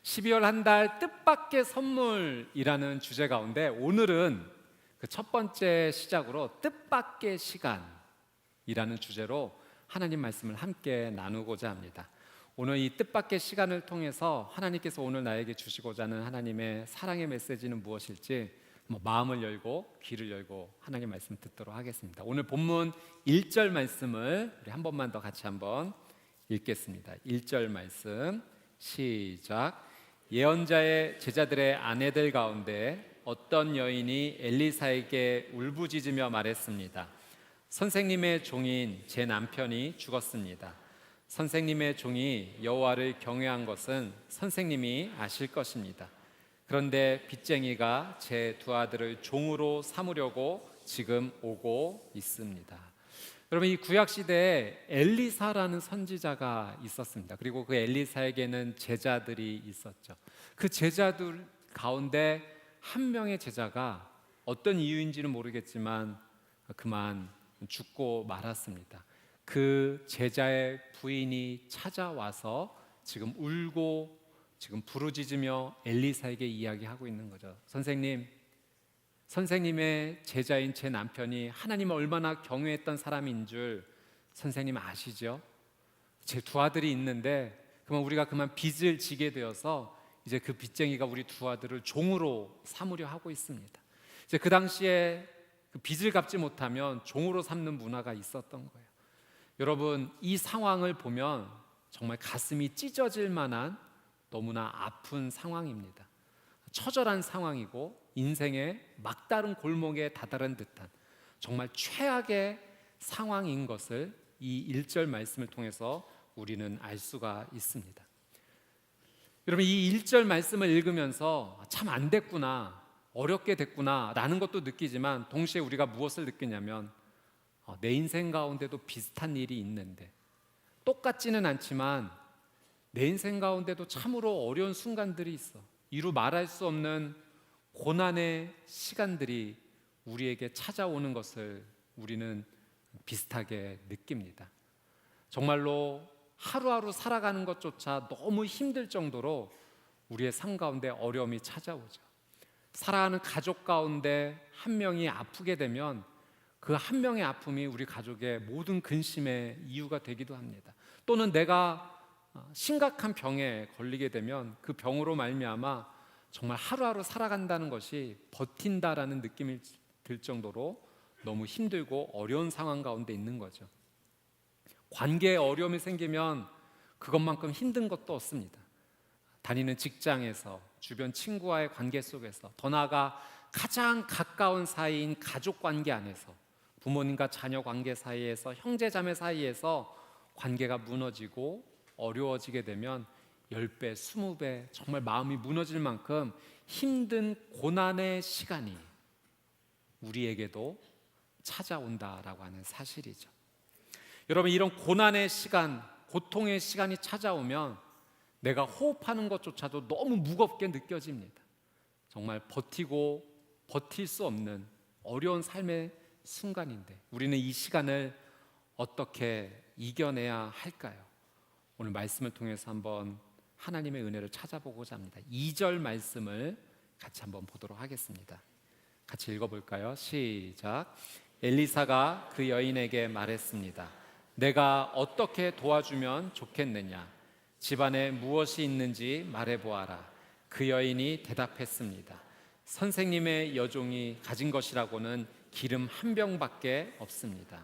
12월 한 달 뜻밖의 선물이라는 주제 가운데 오늘은 그 첫 번째 시작으로 뜻밖의 시간이라는 주제로 하나님 말씀을 함께 나누고자 합니다. 오늘 이 뜻밖의 시간을 통해서 하나님께서 오늘 나에게 주시고자 하는 하나님의 사랑의 메시지는 무엇일지 마음을 열고 귀를 열고 하나님 말씀 듣도록 하겠습니다. 오늘 본문 1절 말씀을 우리 한 번만 더 같이 한번 읽겠습니다. 1절 말씀 시작. 예언자의 제자들의 아내들 가운데 어떤 여인이 엘리사에게 울부짖으며 말했습니다. 선생님의 종인 제 남편이 죽었습니다. 선생님의 종이 여호와를 경외한 것은 선생님이 아실 것입니다. 그런데 빚쟁이가 제 두 아들을 종으로 삼으려고 지금 오고 있습니다. 여러분, 이 구약 시대에 엘리사라는 선지자가 있었습니다. 그리고 그 엘리사에게는 제자들이 있었죠. 그 제자들 가운데 한 명의 제자가 어떤 이유인지는 모르겠지만 그만 죽고 말았습니다. 그 제자의 부인이 찾아와서 지금 울고 지금 부르짖으며 엘리사에게 이야기하고 있는 거죠. 선생님의 제자인 제 남편이 하나님을 얼마나 경외했던 사람인 줄 선생님 아시죠? 제 두 아들이 있는데 우리가 그만 빚을 지게 되어서 이제 그 빚쟁이가 우리 두 아들을 종으로 삼으려 하고 있습니다. 이제 그 당시에 그 빚을 갚지 못하면 종으로 삼는 문화가 있었던 거예요. 여러분, 이 상황을 보면 정말 가슴이 찢어질 만한 너무나 아픈 상황입니다. 처절한 상황이고 인생의 막다른 골목에 다다른 듯한 정말 최악의 상황인 것을 이 1절 말씀을 통해서 우리는 알 수가 있습니다. 여러분, 이 1절 말씀을 읽으면서 참 안 됐구나, 어렵게 됐구나 라는 것도 느끼지만 동시에 우리가 무엇을 느끼냐면 내 인생 가운데도 비슷한 일이 있는데, 똑같지는 않지만 내 인생 가운데도 참으로 어려운 순간들이 있어. 이루 말할 수 없는 고난의 시간들이 우리에게 찾아오는 것을 우리는 비슷하게 느낍니다. 정말로 하루하루 살아가는 것조차 너무 힘들 정도로 우리의 삶 가운데 어려움이 찾아오죠. 사랑하는 가족 가운데 한 명이 아프게 되면 그 한 명의 아픔이 우리 가족의 모든 근심의 이유가 되기도 합니다. 또는 내가 심각한 병에 걸리게 되면 그 병으로 말미암아 정말 하루하루 살아간다는 것이 버틴다라는 느낌이 들 정도로 너무 힘들고 어려운 상황 가운데 있는 거죠. 관계에 어려움이 생기면 그것만큼 힘든 것도 없습니다. 다니는 직장에서, 주변 친구와의 관계 속에서, 더 나아가 가장 가까운 사이인 가족 관계 안에서, 부모님과 자녀 관계 사이에서, 형제 자매 사이에서 관계가 무너지고 어려워지게 되면 10배, 20배 정말 마음이 무너질 만큼 힘든 고난의 시간이 우리에게도 찾아온다라고 하는 사실이죠. 여러분, 이런 고난의 시간, 고통의 시간이 찾아오면 내가 호흡하는 것조차도 너무 무겁게 느껴집니다. 정말 버틸 수 없는 어려운 삶의 순간인데 우리는 이 시간을 어떻게 이겨내야 할까요? 오늘 말씀을 통해서 한번 하나님의 은혜를 찾아보고자 합니다. 2절 말씀을 같이 한번 보도록 하겠습니다. 같이 읽어볼까요? 시작. 엘리사가 그 여인에게 말했습니다. 내가 어떻게 도와주면 좋겠느냐? 집안에 무엇이 있는지 말해보아라. 그 여인이 대답했습니다. 선생님의 여종이 가진 것이라고는 기름 한 병밖에 없습니다.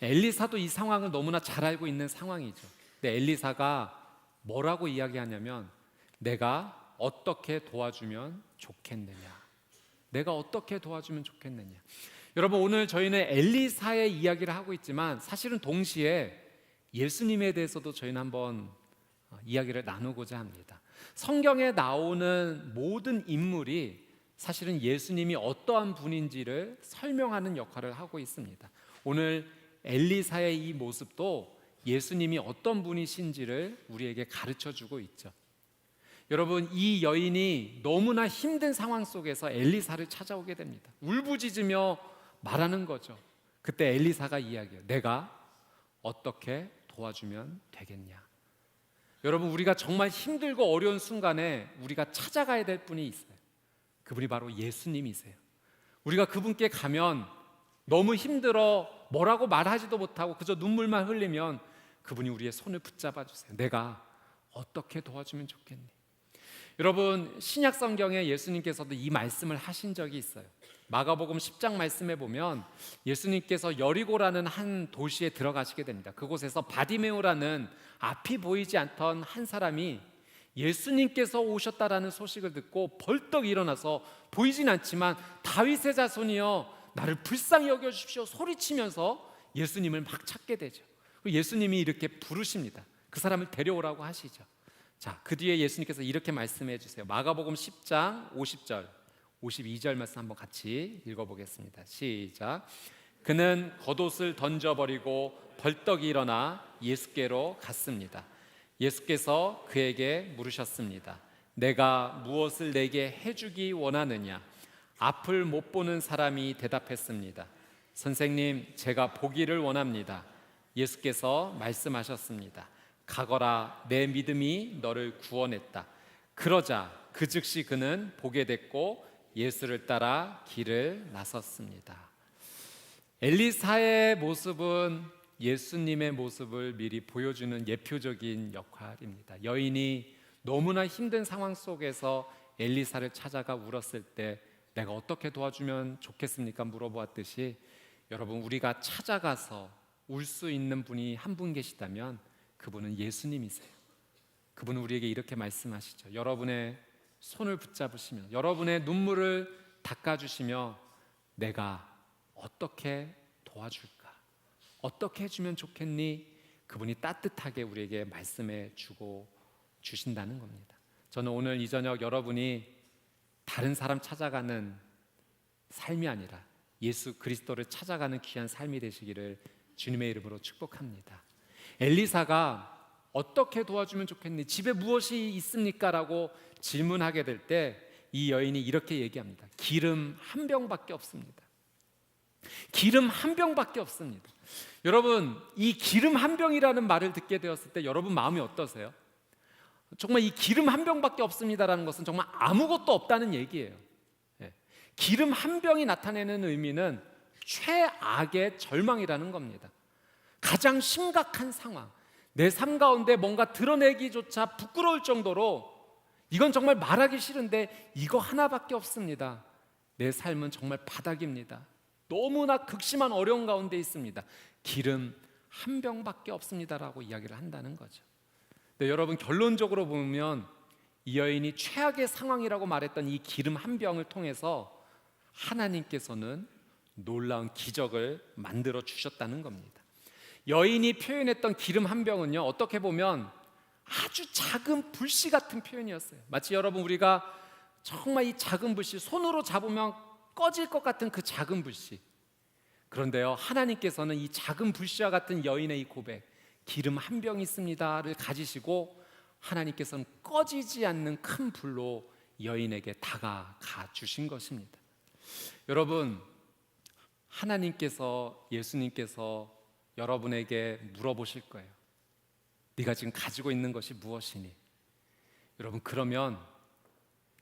엘리사도 이 상황을 너무나 잘 알고 있는 상황이죠. 근데 엘리사가 뭐라고 이야기하냐면 내가 어떻게 도와주면 좋겠느냐. 내가 어떻게 도와주면 좋겠느냐. 여러분, 오늘 저희는 엘리사의 이야기를 하고 있지만 사실은 동시에 예수님에 대해서도 저희는 한번 이야기를 나누고자 합니다. 성경에 나오는 모든 인물이 사실은 예수님이 어떠한 분인지를 설명하는 역할을 하고 있습니다. 오늘 엘리사의 이 모습도 예수님이 어떤 분이신지를 우리에게 가르쳐주고 있죠. 여러분, 이 여인이 너무나 힘든 상황 속에서 엘리사를 찾아오게 됩니다. 울부짖으며 말하는 거죠. 그때 엘리사가 이야기해요. 내가 어떻게 도와주면 되겠냐? 여러분, 우리가 정말 힘들고 어려운 순간에 우리가 찾아가야 될 분이 있어요. 그분이 바로 예수님이세요. 우리가 그분께 가면 너무 힘들어 뭐라고 말하지도 못하고 그저 눈물만 흘리면 그분이 우리의 손을 붙잡아 주세요. 내가 어떻게 도와주면 좋겠니? 여러분, 신약 성경에 예수님께서도 이 말씀을 하신 적이 있어요. 마가복음 10장 말씀에 보면 예수님께서 여리고라는 한 도시에 들어가시게 됩니다. 그곳에서 바디메오라는 앞이 보이지 않던 한 사람이 예수님께서 오셨다라는 소식을 듣고 벌떡 일어나서 보이진 않지만 다윗의 자손이여 나를 불쌍히 여겨주십시오 소리치면서 예수님을 막 찾게 되죠. 예수님이 이렇게 부르십니다. 그 사람을 데려오라고 하시죠. 자, 그 뒤에 예수님께서 이렇게 말씀해 주세요. 마가복음 10장 50절 52절 말씀 한번 같이 읽어보겠습니다. 시작. 그는 겉옷을 던져버리고 벌떡 일어나 예수께로 갔습니다. 예수께서 그에게 물으셨습니다. 내가 무엇을 내게 해주기 원하느냐? 앞을 못 보는 사람이 대답했습니다. 선생님, 제가 보기를 원합니다. 예수께서 말씀하셨습니다. 가거라, 내 믿음이 너를 구원했다. 그러자 그 즉시 그는 보게 됐고 예수를 따라 길을 나섰습니다. 엘리사의 모습은 예수님의 모습을 미리 보여주는 예표적인 역할입니다. 여인이 너무나 힘든 상황 속에서 엘리사를 찾아가 울었을 때 내가 어떻게 도와주면 좋겠습니까? 물어보았듯이 여러분, 우리가 찾아가서 울 수 있는 분이 한 분 계시다면 그분은 예수님이세요. 그분은 우리에게 이렇게 말씀하시죠. 여러분의 손을 붙잡으시며 여러분의 눈물을 닦아주시며 내가 어떻게 도와줄까? 어떻게 해주면 좋겠니? 그분이 따뜻하게 우리에게 말씀해 주고 주신다는 겁니다. 저는 오늘 이 저녁 여러분이 다른 사람 찾아가는 삶이 아니라 예수 그리스도를 찾아가는 귀한 삶이 되시기를 주님의 이름으로 축복합니다. 엘리사가 어떻게 도와주면 좋겠니? 집에 무엇이 있습니까? 라고 질문하게 될 때 이 여인이 이렇게 얘기합니다. 기름 한 병밖에 없습니다. 기름 한 병밖에 없습니다. 여러분, 이 기름 한 병이라는 말을 듣게 되었을 때 여러분 마음이 어떠세요? 정말 이 기름 한 병밖에 없습니다라는 것은 정말 아무것도 없다는 얘기예요. 기름 한 병이 나타내는 의미는 최악의 절망이라는 겁니다. 가장 심각한 상황, 내 삶 가운데 뭔가 드러내기조차 부끄러울 정도로 이건 정말 말하기 싫은데 이거 하나밖에 없습니다. 내 삶은 정말 바닥입니다. 너무나 극심한 어려운 가운데 있습니다. 기름 한 병밖에 없습니다라고 이야기를 한다는 거죠. 근데 여러분, 결론적으로 보면 이 여인이 최악의 상황이라고 말했던 이 기름 한 병을 통해서 하나님께서는 놀라운 기적을 만들어 주셨다는 겁니다. 여인이 표현했던 기름 한 병은요, 어떻게 보면 아주 작은 불씨 같은 표현이었어요. 마치 여러분, 우리가 정말 이 작은 불씨 손으로 잡으면 꺼질 것 같은 그 작은 불씨. 그런데요, 하나님께서는 이 작은 불씨와 같은 여인의 이 고백, 기름 한 병 있습니다를 가지시고 하나님께서는 꺼지지 않는 큰 불로 여인에게 다가가 주신 것입니다. 여러분, 하나님께서, 예수님께서 여러분에게 물어보실 거예요. 네가 지금 가지고 있는 것이 무엇이니? 여러분, 그러면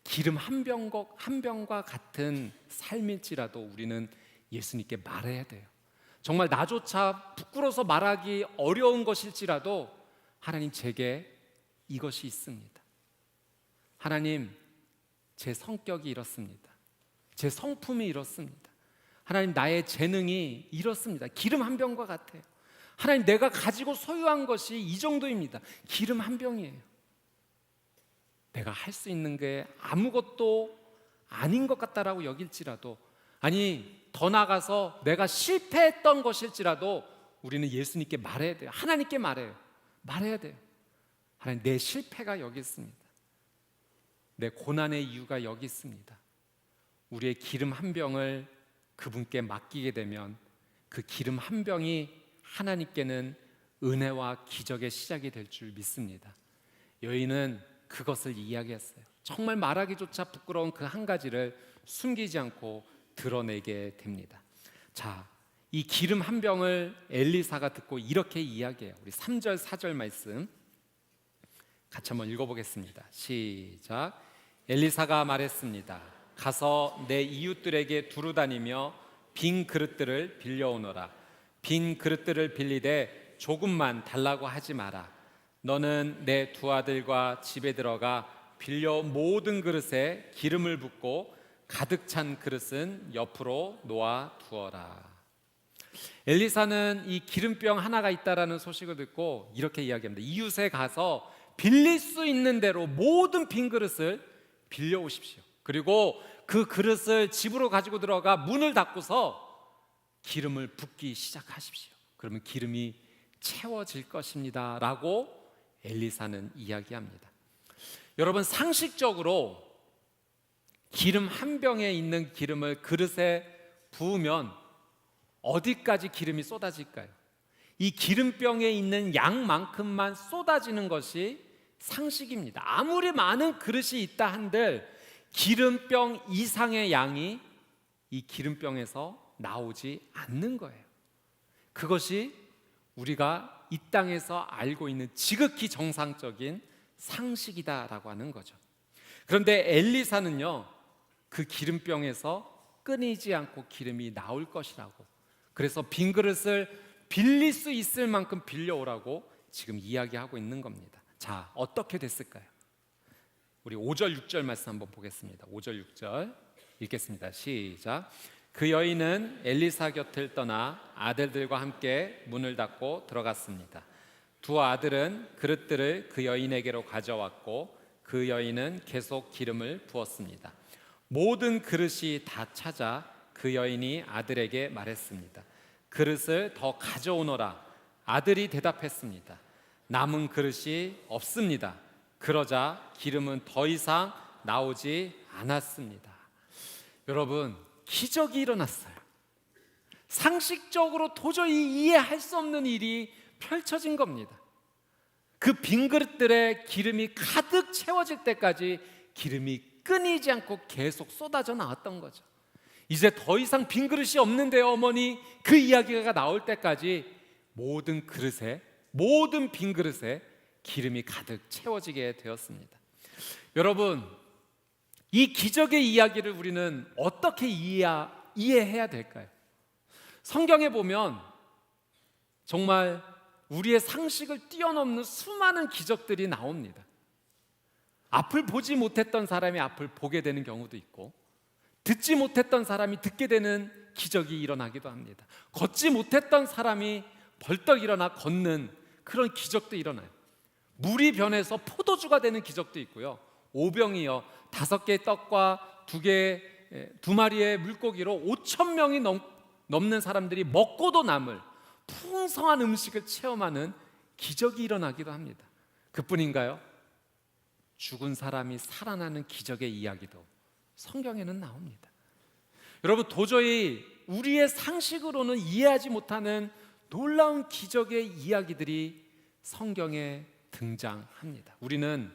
기름 한 병과 같은 삶일지라도 우리는 예수님께 말해야 돼요. 정말 나조차 부끄러워서 말하기 어려운 것일지라도 하나님, 제게 이것이 있습니다. 하나님, 제 성격이 이렇습니다. 제 성품이 이렇습니다. 하나님, 나의 재능이 이렇습니다. 기름 한 병과 같아요. 하나님, 내가 가지고 소유한 것이 이 정도입니다. 기름 한 병이에요. 내가 할 수 있는 게 아무것도 아닌 것 같다라고 여길지라도, 아니 더 나아가서 내가 실패했던 것일지라도 우리는 예수님께 말해야 돼요. 하나님께 말해야 돼요. 하나님, 내 실패가 여기 있습니다. 내 고난의 이유가 여기 있습니다. 우리의 기름 한 병을 그분께 맡기게 되면 그 기름 한 병이 하나님께는 은혜와 기적의 시작이 될 줄 믿습니다. 여인은 그것을 이야기했어요. 정말 말하기조차 부끄러운 그 한 가지를 숨기지 않고 드러내게 됩니다. 자, 이 기름 한 병을 엘리사가 듣고 이렇게 이야기해요. 우리 3절 4절 말씀 같이 한번 읽어보겠습니다. 시작. 엘리사가 말했습니다. 가서 내 이웃들에게 두루 다니며 빈 그릇들을 빌려오너라. 빈 그릇들을 빌리되 조금만 달라고 하지 마라. 너는 내 두 아들과 집에 들어가 빌려온 모든 그릇에 기름을 붓고 가득 찬 그릇은 옆으로 놓아 두어라. 엘리사는 이 기름병 하나가 있다라는 소식을 듣고 이렇게 이야기합니다. 이웃에 가서 빌릴 수 있는 대로 모든 빈 그릇을 빌려오십시오. 그리고 그 그릇을 집으로 가지고 들어가 문을 닫고서 기름을 붓기 시작하십시오. 그러면 기름이 채워질 것입니다 라고 엘리사는 이야기합니다. 여러분, 상식적으로 기름 한 병에 있는 기름을 그릇에 부으면 어디까지 기름이 쏟아질까요? 이 기름병에 있는 양만큼만 쏟아지는 것이 상식입니다. 아무리 많은 그릇이 있다 한들 기름병 이상의 양이 이 기름병에서 나오지 않는 거예요. 그것이 우리가 이 땅에서 알고 있는 지극히 정상적인 상식이다라고 하는 거죠. 그런데 엘리사는요, 그 기름병에서 끊이지 않고 기름이 나올 것이라고, 그래서 빈 그릇을 빌릴 수 있을 만큼 빌려오라고 지금 이야기하고 있는 겁니다. 자, 어떻게 됐을까요? 우리 5절 6절 말씀 한번 보겠습니다. 5절 6절 읽겠습니다. 시작. 그 여인은 엘리사 곁을 떠나 아들들과 함께 문을 닫고 들어갔습니다. 두 아들은 그릇들을 그 여인에게로 가져왔고 그 여인은 계속 기름을 부었습니다. 모든 그릇이 다 차자 그 여인이 아들에게 말했습니다. 그릇을 더 가져오너라. 아들이 대답했습니다. 남은 그릇이 없습니다. 그러자 기름은 더 이상 나오지 않았습니다. 여러분, 기적이 일어났어요. 상식적으로 도저히 이해할 수 없는 일이 펼쳐진 겁니다. 그 빈 그릇들에 기름이 가득 채워질 때까지 기름이 끊이지 않고 계속 쏟아져 나왔던 거죠. 이제 더 이상 빈 그릇이 없는데요, 어머니. 그 이야기가 나올 때까지 모든 빈 그릇에 기름이 가득 채워지게 되었습니다. 여러분, 이 기적의 이야기를 우리는 어떻게 이해해야 될까요? 성경에 보면 정말 우리의 상식을 뛰어넘는 수많은 기적들이 나옵니다. 앞을 보지 못했던 사람이 앞을 보게 되는 경우도 있고, 듣지 못했던 사람이 듣게 되는 기적이 일어나기도 합니다. 걷지 못했던 사람이 벌떡 일어나 걷는 그런 기적도 일어나요. 물이 변해서 포도주가 되는 기적도 있고요. 오병이어 5개의 떡과 2마리의 물고기로 5천 명이 넘는 사람들이 먹고도 남을 풍성한 음식을 체험하는 기적이 일어나기도 합니다. 그뿐인가요? 죽은 사람이 살아나는 기적의 이야기도 성경에는 나옵니다. 여러분, 도저히 우리의 상식으로는 이해하지 못하는 놀라운 기적의 이야기들이 성경에 등장합니다. 우리는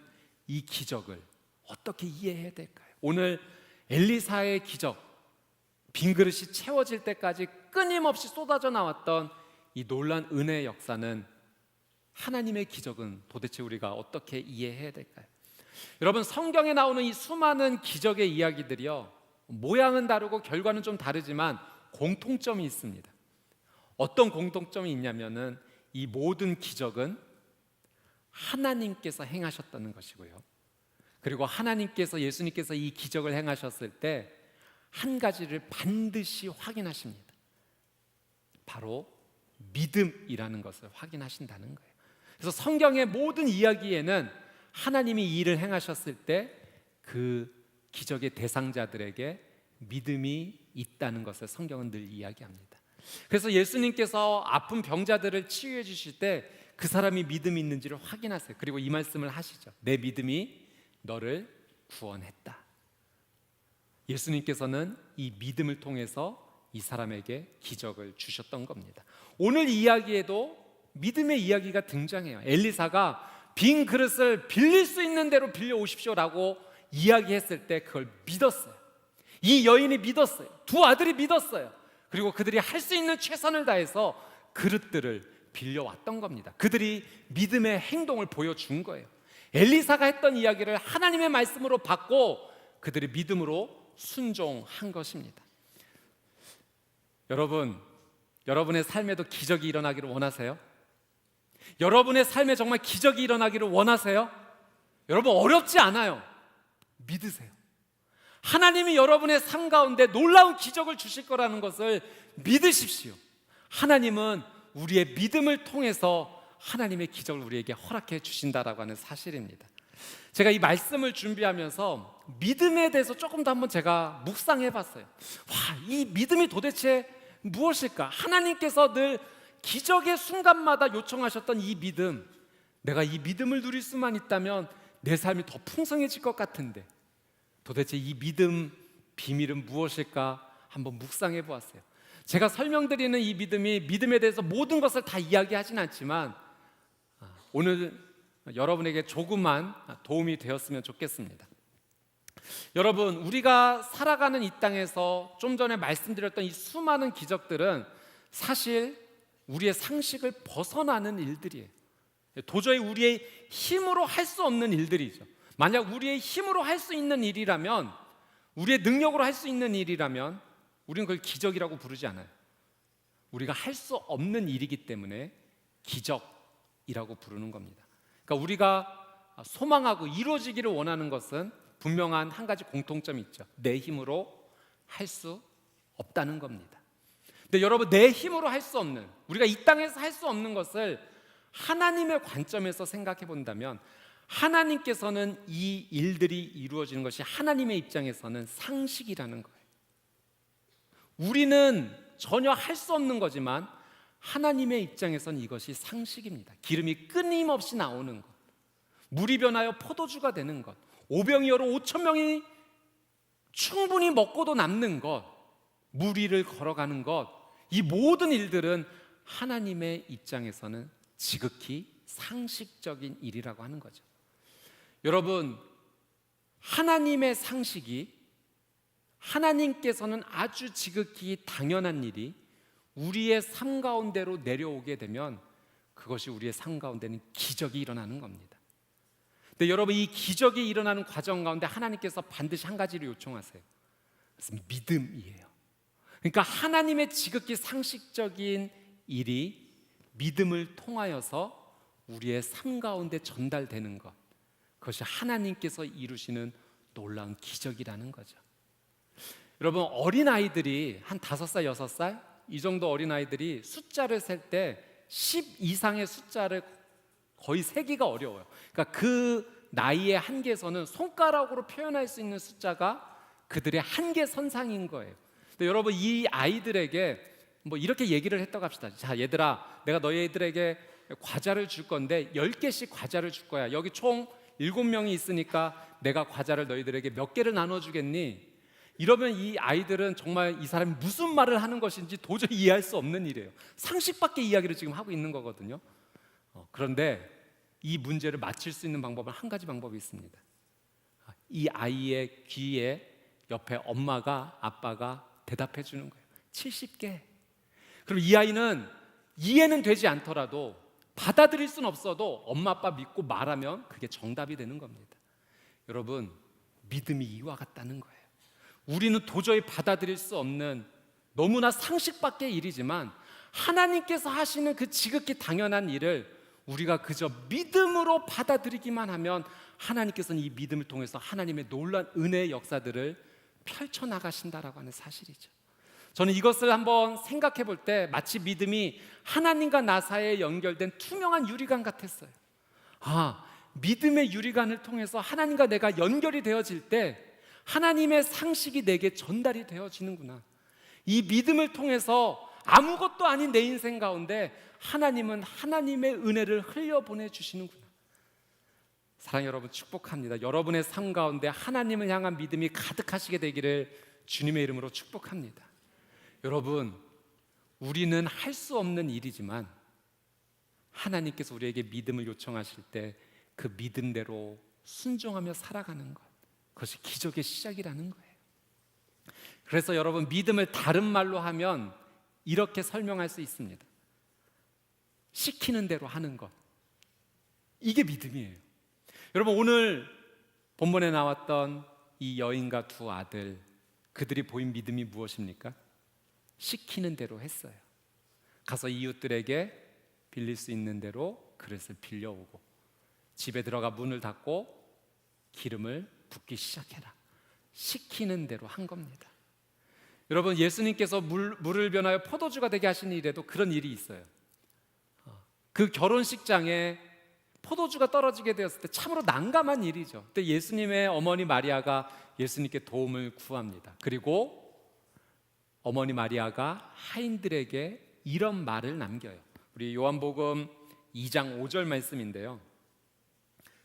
이 기적을 어떻게 이해해야 될까요? 오늘 엘리사의 기적, 빈 그릇이 채워질 때까지 끊임없이 쏟아져 나왔던 이 놀라운 은혜의 역사는, 하나님의 기적은 도대체 우리가 어떻게 이해해야 될까요? 여러분, 성경에 나오는 이 수많은 기적의 이야기들이요, 모양은 다르고 결과는 좀 다르지만 공통점이 있습니다. 어떤 공통점이 있냐면은 이 모든 기적은 하나님께서 행하셨다는 것이고요, 그리고 예수님께서 이 기적을 행하셨을 때 한 가지를 반드시 확인하십니다. 바로 믿음이라는 것을 확인하신다는 거예요. 그래서 성경의 모든 이야기에는 하나님이 이 일을 행하셨을 때 그 기적의 대상자들에게 믿음이 있다는 것을 성경은 늘 이야기합니다. 그래서 예수님께서 아픈 병자들을 치유해 주실 때 그 사람이 믿음이 있는지를 확인하세요. 그리고 이 말씀을 하시죠. 내 믿음이 너를 구원했다. 예수님께서는 이 믿음을 통해서 이 사람에게 기적을 주셨던 겁니다. 오늘 이야기에도 믿음의 이야기가 등장해요. 엘리사가 빈 그릇을 빌릴 수 있는 대로 빌려 오십시오라고 이야기했을 때 그걸 믿었어요. 이 여인이 믿었어요. 두 아들이 믿었어요. 그리고 그들이 할 수 있는 최선을 다해서 그릇들을 빌려왔던 겁니다. 그들이 믿음의 행동을 보여준 거예요. 엘리사가 했던 이야기를 하나님의 말씀으로 받고 그들의 믿음으로 순종한 것입니다. 여러분, 여러분의 삶에도 기적이 일어나기를 원하세요? 여러분의 삶에 정말 기적이 일어나기를 원하세요? 여러분, 어렵지 않아요. 믿으세요. 하나님이 여러분의 삶 가운데 놀라운 기적을 주실 거라는 것을 믿으십시오. 하나님은 우리의 믿음을 통해서 하나님의 기적을 우리에게 허락해 주신다라고 하는 사실입니다. 제가 이 말씀을 준비하면서 믿음에 대해서 조금 더 한번 제가 묵상해 봤어요. 이 믿음이 도대체 무엇일까? 하나님께서 늘 기적의 순간마다 요청하셨던 이 믿음, 내가 이 믿음을 누릴 수만 있다면 내 삶이 더 풍성해질 것 같은데 도대체 이 믿음 비밀은 무엇일까? 한번 묵상해 보았어요. 제가 설명드리는 이 믿음이 믿음에 대해서 모든 것을 다 이야기하진 않지만 오늘 여러분에게 조금만 도움이 되었으면 좋겠습니다. 여러분, 우리가 살아가는 이 땅에서 좀 전에 말씀드렸던 이 수많은 기적들은 사실 우리의 상식을 벗어나는 일들이에요. 도저히 우리의 힘으로 할 수 없는 일들이죠. 만약 우리의 힘으로 할 수 있는 일이라면, 우리의 능력으로 할 수 있는 일이라면 우리는 그걸 기적이라고 부르지 않아요. 우리가 할 수 없는 일이기 때문에 기적이라고 부르는 겁니다. 그러니까 우리가 소망하고 이루어지기를 원하는 것은 분명한 한 가지 공통점이 있죠. 내 힘으로 할 수 없다는 겁니다. 근데 여러분, 내 힘으로 할 수 없는, 우리가 이 땅에서 할 수 없는 것을 하나님의 관점에서 생각해 본다면 하나님께서는 이 일들이 이루어지는 것이 하나님의 입장에서는 상식이라는 거예요. 우리는 전혀 할 수 없는 거지만 하나님의 입장에서는 이것이 상식입니다. 기름이 끊임없이 나오는 것, 물이 변하여 포도주가 되는 것, 오병이어로 5천 명이 충분히 먹고도 남는 것, 물 위를 걸어가는 것, 이 모든 일들은 하나님의 입장에서는 지극히 상식적인 일이라고 하는 거죠. 여러분, 하나님의 상식이, 하나님께서는 아주 지극히 당연한 일이 우리의 삶 가운데로 내려오게 되면 그것이 우리의 삶 가운데는 기적이 일어나는 겁니다. 근데 여러분, 이 기적이 일어나는 과정 가운데 하나님께서 반드시 한 가지를 요청하세요. 그것은 믿음이에요. 그러니까 하나님의 지극히 상식적인 일이 믿음을 통하여서 우리의 삶 가운데 전달되는 것, 그것이 하나님께서 이루시는 놀라운 기적이라는 거죠. 여러분, 어린아이들이 한 5살, 6살 이 정도 어린아이들이 숫자를 셀 때 10 이상의 숫자를 거의 세기가 어려워요. 그러니까 그 나이의 한계선은 손가락으로 표현할 수 있는 숫자가 그들의 한계선상인 거예요. 근데 여러분, 이 아이들에게 뭐 이렇게 얘기를 했다고 합시다. 자, 얘들아, 내가 너희들에게 과자를 줄 건데 10개씩 과자를 줄 거야. 여기 총 7명이 있으니까 내가 과자를 너희들에게 몇 개를 나눠주겠니? 이러면 이 아이들은 정말 이 사람이 무슨 말을 하는 것인지 도저히 이해할 수 없는 일이에요. 상식 밖의 이야기를 지금 하고 있는 거거든요. 그런데 이 문제를 맞힐 수 있는 방법은 한 가지 방법이 있습니다. 이 아이의 귀에 옆에 엄마가, 아빠가 대답해 주는 거예요. 70개. 그럼 이 아이는 이해는 되지 않더라도, 받아들일 수는 없어도 엄마 아빠 믿고 말하면 그게 정답이 되는 겁니다. 여러분, 믿음이 이와 같다는 거예요. 우리는 도저히 받아들일 수 없는 너무나 상식 밖의 일이지만 하나님께서 하시는 그 지극히 당연한 일을 우리가 그저 믿음으로 받아들이기만 하면 하나님께서는 이 믿음을 통해서 하나님의 놀라운 은혜의 역사들을 펼쳐나가신다라고 하는 사실이죠. 저는 이것을 한번 생각해 볼 때 마치 믿음이 하나님과 나 사이에 연결된 투명한 유리관 같았어요. 믿음의 유리관을 통해서 하나님과 내가 연결이 되어질 때 하나님의 상식이 내게 전달이 되어지는구나. 이 믿음을 통해서 아무것도 아닌 내 인생 가운데 하나님은 하나님의 은혜를 흘려보내 주시는구나. 사랑하는 여러분, 축복합니다. 여러분의 삶 가운데 하나님을 향한 믿음이 가득하시게 되기를 주님의 이름으로 축복합니다. 여러분, 우리는 할 수 없는 일이지만 하나님께서 우리에게 믿음을 요청하실 때 그 믿음대로 순종하며 살아가는 것, 그것이 기적의 시작이라는 거예요. 그래서 여러분, 믿음을 다른 말로 하면 이렇게 설명할 수 있습니다. 시키는 대로 하는 것, 이게 믿음이에요. 여러분, 오늘 본문에 나왔던 이 여인과 두 아들, 그들이 보인 믿음이 무엇입니까? 시키는 대로 했어요. 가서 이웃들에게 빌릴 수 있는 대로 그릇을 빌려오고, 집에 들어가 문을 닫고 기름을 붓기 시작해라. 시키는 대로 한 겁니다. 여러분, 예수님께서 물을 변하여 포도주가 되게 하신 일에도 그런 일이 있어요. 그 결혼식장에 포도주가 떨어지게 되었을 때 참으로 난감한 일이죠. 그때 예수님의 어머니 마리아가 예수님께 도움을 구합니다. 그리고 어머니 마리아가 하인들에게 이런 말을 남겨요. 우리 요한복음 2장 5절 말씀인데요,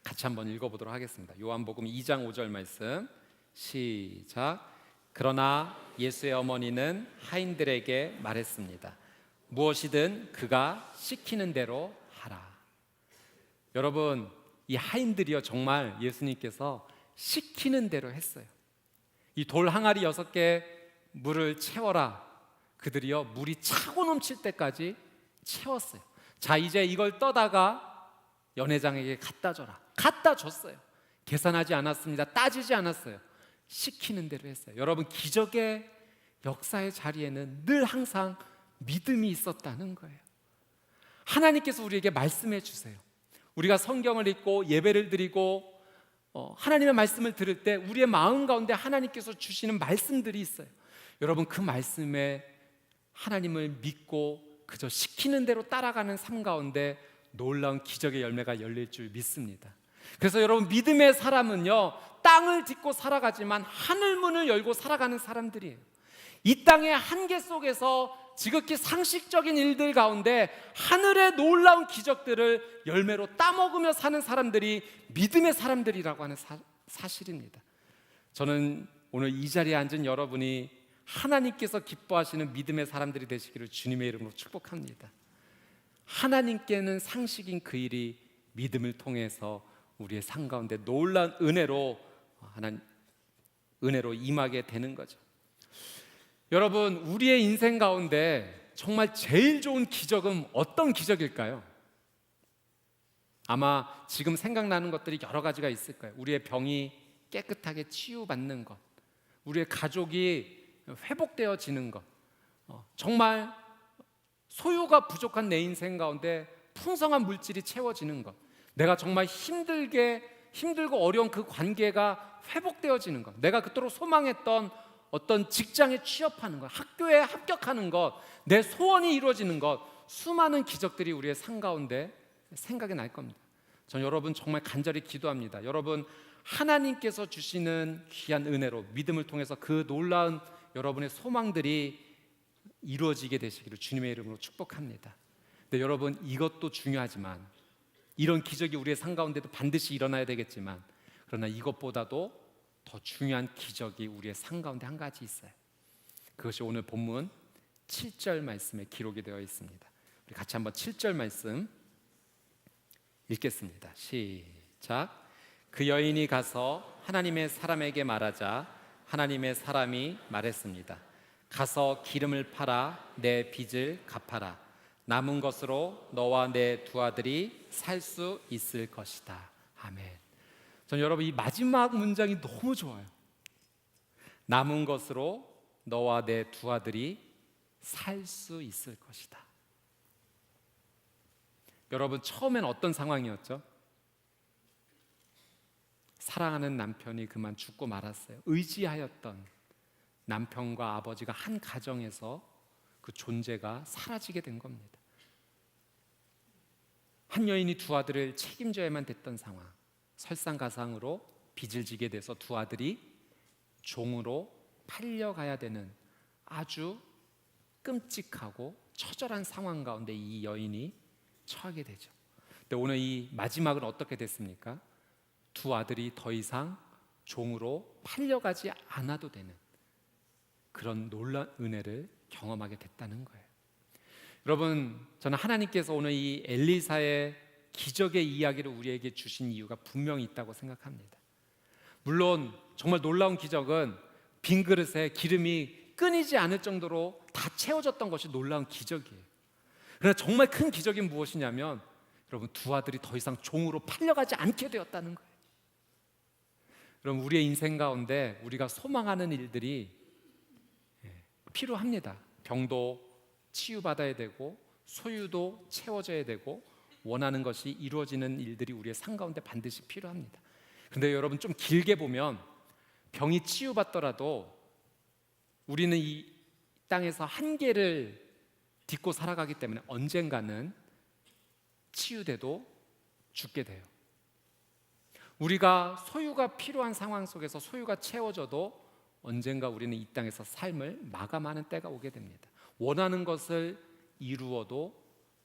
같이 한번 읽어보도록 하겠습니다. 요한복음 2장 5절 말씀, 시작. 그러나 예수의 어머니는 하인들에게 말했습니다. 무엇이든 그가 시키는 대로 하라. 여러분, 이 하인들이요, 정말 예수님께서 시키는 대로 했어요. 이 돌 항아리 6개 물을 채워라. 그들이요, 물이 차고 넘칠 때까지 채웠어요. 자, 이제 이걸 떠다가 연회장에게 갖다 줘라. 갖다 줬어요. 계산하지 않았습니다. 따지지 않았어요. 시키는 대로 했어요. 여러분, 기적의 역사의 자리에는 늘 항상 믿음이 있었다는 거예요. 하나님께서 우리에게 말씀해 주세요. 우리가 성경을 읽고 예배를 드리고 하나님의 말씀을 들을 때 우리의 마음 가운데 하나님께서 주시는 말씀들이 있어요. 여러분, 그 말씀에 하나님을 믿고 그저 시키는 대로 따라가는 삶 가운데 놀라운 기적의 열매가 열릴 줄 믿습니다. 그래서 여러분, 믿음의 사람은요, 땅을 딛고 살아가지만 하늘 문을 열고 살아가는 사람들이에요. 이 땅의 한계 속에서 지극히 상식적인 일들 가운데 하늘의 놀라운 기적들을 열매로 따먹으며 사는 사람들이 믿음의 사람들이라고 하는 사실입니다. 저는 오늘 이 자리에 앉은 여러분이 하나님께서 기뻐하시는 믿음의 사람들이 되시기를 주님의 이름으로 축복합니다. 하나님께는 상식인 그 일이 믿음을 통해서 우리의 삶 가운데 놀라운 은혜로 임하게 되는 거죠. 여러분, 우리의 인생 가운데 정말 제일 좋은 기적은 어떤 기적일까요? 아마 지금 생각나는 것들이 여러 가지가 있을 거예요. 우리의 병이 깨끗하게 치유받는 것, 우리의 가족이 회복되어지는 것, 정말 소유가 부족한 내 인생 가운데 풍성한 물질이 채워지는 것, 내가 정말 힘들고 어려운 그 관계가 회복되어지는 것, 내가 그토록 소망했던 어떤 직장에 취업하는 것, 학교에 합격하는 것, 내 소원이 이루어지는 것, 수많은 기적들이 우리의 삶 가운데 생각이 날 겁니다. 전 여러분 정말 간절히 기도합니다. 여러분, 하나님께서 주시는 귀한 은혜로 믿음을 통해서 그 놀라운 여러분의 소망들이 이루어지게 되시기를 주님의 이름으로 축복합니다. 근데 여러분, 이것도 중요하지만, 이런 기적이 우리의 삶 가운데도 반드시 일어나야 되겠지만, 그러나 이것보다도 더 중요한 기적이 우리의 삶 가운데 한 가지 있어요. 그것이 오늘 본문 7절 말씀에 기록이 되어 있습니다. 우리 같이 한번 7절 말씀 읽겠습니다. 시작. 그 여인이 가서 하나님의 사람에게 말하자 하나님의 사람이 말했습니다. 가서 기름을 팔아 내 빚을 갚아라. 남은 것으로 너와 내 두 아들이 살 수 있을 것이다. 아멘. 저는 여러분, 이 마지막 문장이 너무 좋아요. 남은 것으로 너와 내 두 아들이 살 수 있을 것이다. 여러분, 처음엔 어떤 상황이었죠? 사랑하는 남편이 그만 죽고 말았어요. 의지하였던 남편과 아버지가 한 가정에서 그 존재가 사라지게 된 겁니다. 한 여인이 두 아들을 책임져야만 됐던 상황, 설상가상으로 빚을 지게 돼서 두 아들이 종으로 팔려가야 되는 아주 끔찍하고 처절한 상황 가운데 이 여인이 처하게 되죠. 근데 오늘 이 마지막은 어떻게 됐습니까? 두 아들이 더 이상 종으로 팔려가지 않아도 되는 그런 놀라운 은혜를 경험하게 됐다는 거예요. 여러분, 저는 하나님께서 오늘 이 엘리사의 기적의 이야기를 우리에게 주신 이유가 분명히 있다고 생각합니다. 물론 정말 놀라운 기적은 빈 그릇에 기름이 끊이지 않을 정도로 다 채워졌던 것이 놀라운 기적이에요. 그러나 정말 큰 기적이 무엇이냐면, 여러분, 두 아들이 더 이상 종으로 팔려가지 않게 되었다는 거예요. 여러분, 우리의 인생 가운데 우리가 소망하는 일들이 필요합니다. 병도 치유받아야 되고 소유도 채워져야 되고 원하는 것이 이루어지는 일들이 우리의 삶 가운데 반드시 필요합니다. 그런데 여러분, 좀 길게 보면 병이 치유받더라도 우리는 이 땅에서 한계를 딛고 살아가기 때문에 언젠가는 치유돼도 죽게 돼요. 우리가 소유가 필요한 상황 속에서 소유가 채워져도 언젠가 우리는 이 땅에서 삶을 마감하는 때가 오게 됩니다. 원하는 것을 이루어도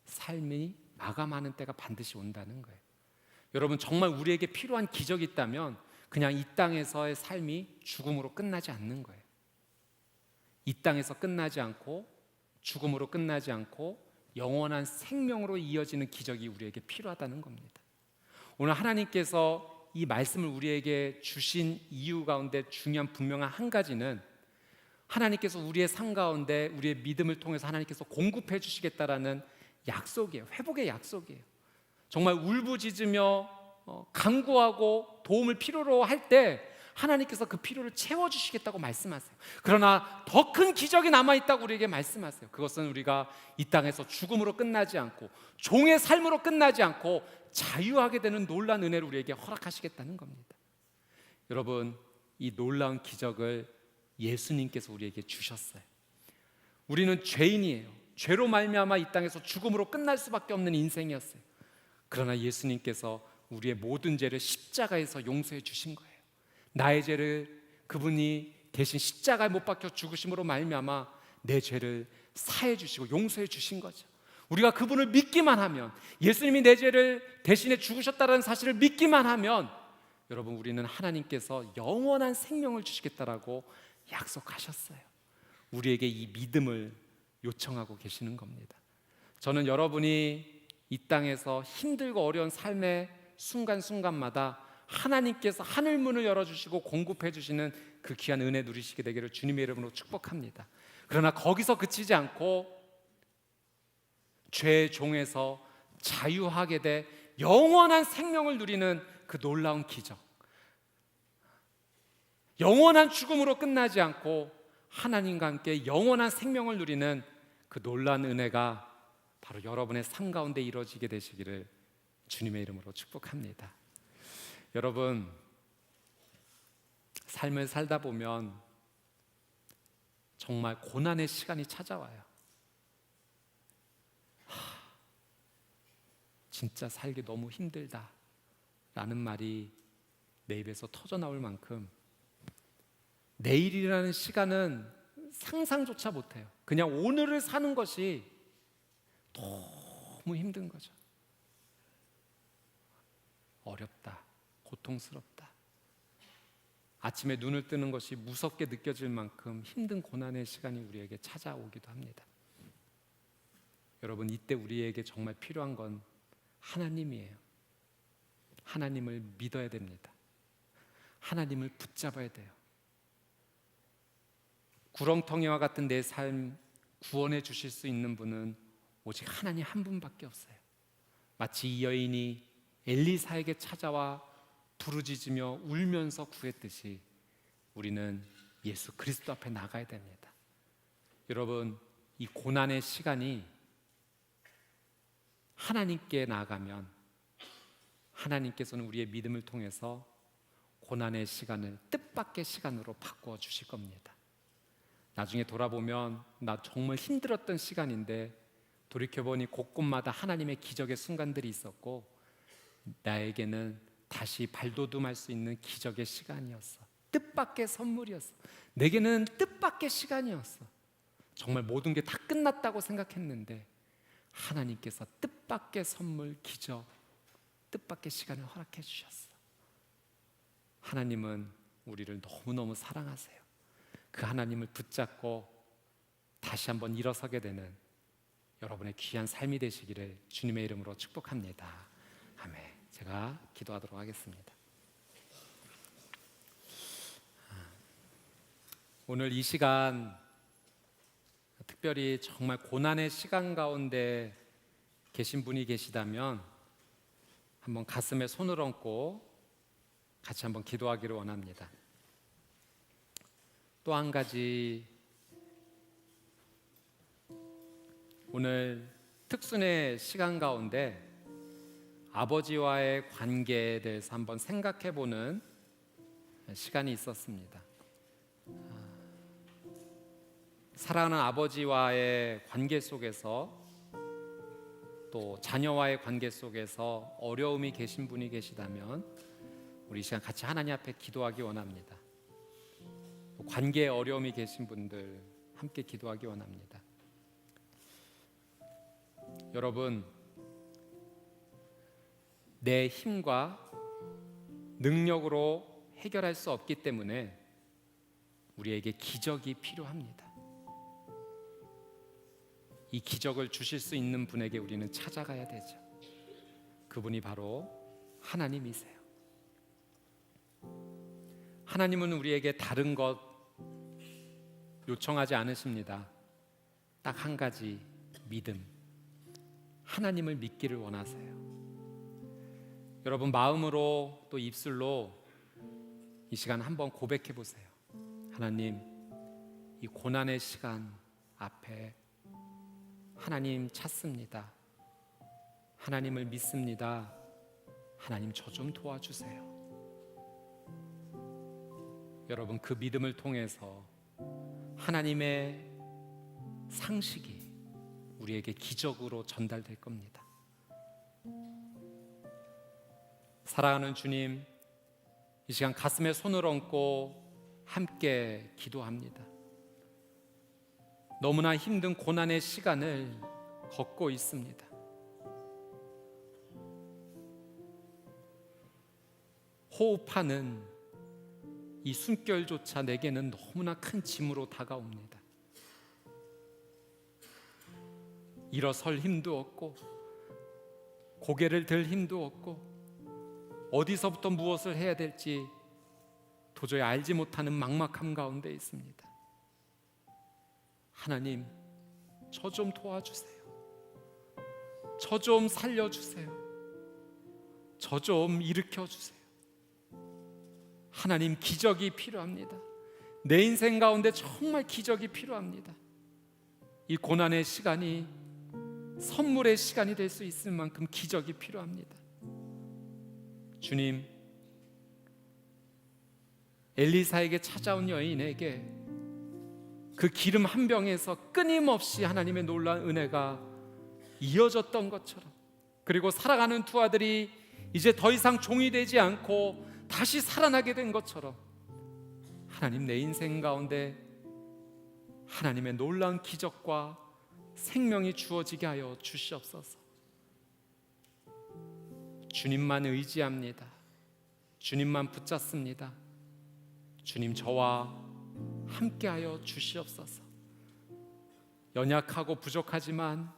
삶이 마감하는 때가 반드시 온다는 거예요. 여러분, 정말 우리에게 필요한 기적이 있다면 그냥 이 땅에서의 삶이 죽음으로 끝나지 않는 거예요. 이 땅에서 끝나지 않고 죽음으로 끝나지 않고 영원한 생명으로 이어지는 기적이 우리에게 필요하다는 겁니다. 오늘 하나님께서 이 말씀을 우리에게 주신 이유 가운데 중요한 분명한 한 가지는 하나님께서 우리의 삶 가운데 우리의 믿음을 통해서 하나님께서 공급해 주시겠다라는 약속이에요. 회복의 약속이에요. 정말 울부짖으며 간구하고 도움을 필요로 할 때 하나님께서 그 필요를 채워주시겠다고 말씀하세요. 그러나 더 큰 기적이 남아있다고 우리에게 말씀하세요. 그것은 우리가 이 땅에서 죽음으로 끝나지 않고 종의 삶으로 끝나지 않고 자유하게 되는 놀라운 은혜를 우리에게 허락하시겠다는 겁니다. 여러분, 이 놀라운 기적을 예수님께서 우리에게 주셨어요. 우리는 죄인이에요. 죄로 말미암아 이 땅에서 죽음으로 끝날 수밖에 없는 인생이었어요. 그러나 예수님께서 우리의 모든 죄를 십자가에서 용서해 주신 거예요. 나의 죄를 그분이 대신 십자가에 못 박혀 죽으심으로 말미암아 내 죄를 사해 주시고 용서해 주신 거죠. 우리가 그분을 믿기만 하면, 예수님이 내 죄를 대신해 죽으셨다는 사실을 믿기만 하면 여러분, 우리는 하나님께서 영원한 생명을 주시겠다라고 약속하셨어요. 우리에게 이 믿음을 요청하고 계시는 겁니다. 저는 여러분이 이 땅에서 힘들고 어려운 삶의 순간순간마다 하나님께서 하늘문을 열어주시고 공급해 주시는 그 귀한 은혜 누리시게 되기를 주님의 이름으로 축복합니다. 그러나 거기서 그치지 않고 죄의 종에서 자유하게 돼 영원한 생명을 누리는 그 놀라운 기적, 영원한 죽음으로 끝나지 않고 하나님과 함께 영원한 생명을 누리는 그 놀라운 은혜가 바로 여러분의 삶 가운데 이루어지게 되시기를 주님의 이름으로 축복합니다. 여러분, 삶을 살다 보면 정말 고난의 시간이 찾아와요. 진짜 살기 너무 힘들다 라는 말이 내 입에서 터져 나올 만큼 내일이라는 시간은 상상조차 못해요. 그냥 오늘을 사는 것이 너무 힘든 거죠. 어렵다, 고통스럽다. 아침에 눈을 뜨는 것이 무섭게 느껴질 만큼 힘든 고난의 시간이 우리에게 찾아오기도 합니다. 여러분, 이때 우리에게 정말 필요한 건 하나님이에요. 하나님을 믿어야 됩니다. 하나님을 붙잡아야 돼요. 구렁텅이와 같은 내 삶 구원해 주실 수 있는 분은 오직 하나님 한 분밖에 없어요. 마치 이 여인이 엘리사에게 찾아와 부르짖으며 울면서 구했듯이 우리는 예수 그리스도 앞에 나가야 됩니다. 여러분, 이 고난의 시간이 하나님께 나아가면 하나님께서는 우리의 믿음을 통해서 고난의 시간을 뜻밖의 시간으로 바꿔 주실 겁니다. 나중에 돌아보면 나 정말 힘들었던 시간인데 돌이켜보니 곳곳마다 하나님의 기적의 순간들이 있었고 나에게는 다시 발돋움할 수 있는 기적의 시간이었어. 뜻밖의 선물이었어. 내게는 뜻밖의 시간이었어. 정말 모든 게 다 끝났다고 생각했는데 하나님께서 뜻밖의 선물, 기적, 뜻밖의 시간을 허락해 주셨어. 하나님은 우리를 너무너무 사랑하세요. 그 하나님을 붙잡고 다시 한번 일어서게 되는 여러분의 귀한 삶이 되시기를 주님의 이름으로 축복합니다. 아멘. 제가 기도하도록 하겠습니다. 오늘 이 시간 특별히 정말 고난의 시간 가운데 계신 분이 계시다면 한번 가슴에 손을 얹고 같이 한번 기도하기를 원합니다. 또 한 가지, 오늘 특순의 시간 가운데 아버지와의 관계에 대해서 한번 생각해 보는 시간이 있었습니다. 사랑하는 아버지와의 관계 속에서, 또 자녀와의 관계 속에서 어려움이 계신 분이 계시다면 우리 이 시간 같이 하나님 앞에 기도하기 원합니다. 관계에 어려움이 계신 분들 함께 기도하기 원합니다. 여러분, 내 힘과 능력으로 해결할 수 없기 때문에 우리에게 기적이 필요합니다. 이 기적을 주실 수 있는 분에게 우리는 찾아가야 되죠. 그분이 바로 하나님이세요. 하나님은 우리에게 다른 것 요청하지 않으십니다. 딱 한 가지, 믿음. 하나님을 믿기를 원하세요. 여러분, 마음으로 또 입술로 이 시간 한번 고백해 보세요. 하나님, 이 고난의 시간 앞에 하나님 찾습니다. 하나님을 믿습니다. 하나님, 저 좀 도와주세요. 여러분, 그 믿음을 통해서 하나님의 상식이 우리에게 기적으로 전달될 겁니다. 사랑하는 주님, 이 시간 가슴에 손을 얹고 함께 기도합니다. 너무나 힘든 고난의 시간을 걷고 있습니다. 호흡하는 이 숨결조차 내게는 너무나 큰 짐으로 다가옵니다. 일어설 힘도 없고 고개를 들 힘도 없고 어디서부터 무엇을 해야 될지 도저히 알지 못하는 막막함 가운데 있습니다. 하나님, 저 좀 도와주세요. 저 좀 살려주세요. 저 좀 일으켜주세요. 하나님, 기적이 필요합니다. 내 인생 가운데 정말 기적이 필요합니다. 이 고난의 시간이 선물의 시간이 될 수 있을 만큼 기적이 필요합니다. 주님, 엘리사에게 찾아온 여인에게 그 기름 한 병에서 끊임없이 하나님의 놀라운 은혜가 이어졌던 것처럼, 그리고 살아가는 두 아들이 이제 더 이상 종이 되지 않고 다시 살아나게 된 것처럼, 하나님, 내 인생 가운데 하나님의 놀라운 기적과 생명이 주어지게 하여 주시옵소서. 주님만 의지합니다. 주님만 붙잡습니다. 주님, 저와 함께하여 주시옵소서. 연약하고 부족하지만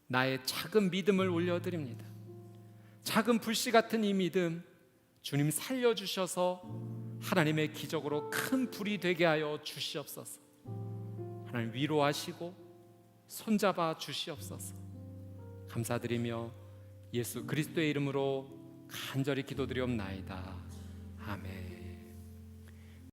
나의 작은 믿음을 올려드립니다. 작은 불씨 같은 이 믿음, 주님 살려주셔서 하나님의 기적으로 큰 불이 되게 하여 주시옵소서. 하나님, 위로하시고 손잡아 주시옵소서. 감사드리며 예수 그리스도의 이름으로 간절히 기도드리옵나이다. 아멘.